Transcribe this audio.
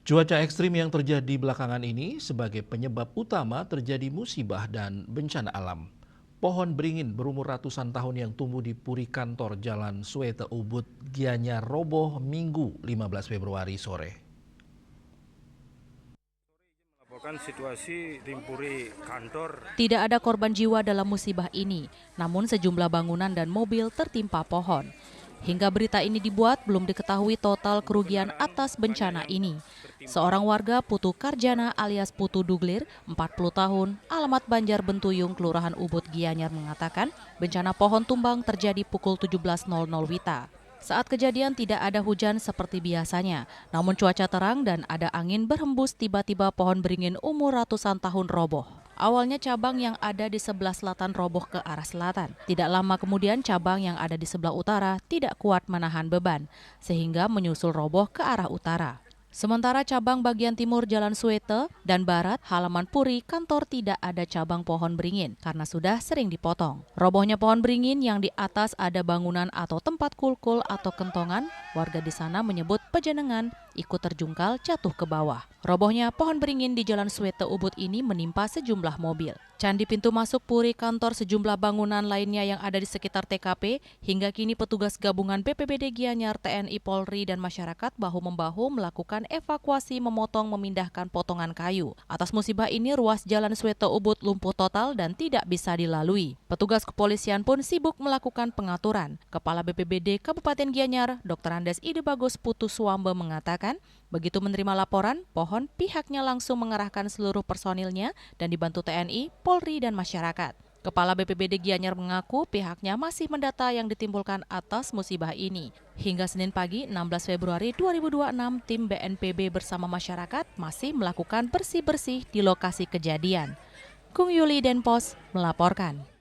Cuaca ekstrim yang terjadi belakangan ini sebagai penyebab utama terjadi musibah dan bencana alam. Pohon beringin berumur ratusan tahun yang tumbuh di Puri Kantor Jalan Suete Ubud, Gianyar roboh Minggu 15 Februari sore. Melaporkan situasi di Puri Kantor. Tidak ada korban jiwa dalam musibah ini, namun sejumlah bangunan dan mobil tertimpa pohon. Hingga berita ini dibuat, belum diketahui total kerugian atas bencana ini. Seorang warga Putu Karjana alias Putu Duglir, 40 tahun, alamat Banjar Bentuyung, Kelurahan Ubud, Gianyar mengatakan bencana pohon tumbang terjadi pukul 17.00 WITA. Saat kejadian tidak ada hujan seperti biasanya, namun cuaca terang dan ada angin berhembus, tiba-tiba pohon beringin umur ratusan tahun roboh. Awalnya cabang yang ada di sebelah selatan roboh ke arah selatan. Tidak lama kemudian cabang yang ada di sebelah utara tidak kuat menahan beban, sehingga menyusul roboh ke arah utara. Sementara cabang bagian timur Jalan Suete dan barat halaman Puri Kantor tidak ada cabang pohon beringin karena sudah sering dipotong. Robohnya pohon beringin yang di atas ada bangunan atau tempat kulkul atau kentongan, warga di sana menyebut pejenengan, ikut terjungkal jatuh ke bawah. Robohnya pohon beringin di Jalan Suete Ubud ini menimpa sejumlah mobil. Candi pintu masuk Puri Kantor sejumlah bangunan lainnya yang ada di sekitar TKP, hingga kini petugas gabungan BPBD Gianyar, TNI, Polri, dan masyarakat bahu-membahu melakukan evakuasi memotong memindahkan potongan kayu. Atas musibah ini ruas Jalan Suete Ubud lumpuh total dan tidak bisa dilalui. Petugas kepolisian pun sibuk melakukan pengaturan. Kepala BPBD Kabupaten Gianyar, Dr. Andes Ide Bagus Putu Suambe mengatakan, begitu menerima laporan, pohon pihaknya langsung mengerahkan seluruh personilnya dan dibantu TNI, Polri, dan masyarakat. Kepala BPBD Gianyar mengaku pihaknya masih mendata yang ditimbulkan atas musibah ini. Hingga Senin pagi 16 Februari 2026, tim BNPB bersama masyarakat masih melakukan bersih-bersih di lokasi kejadian. Kung Yuli Denpos melaporkan.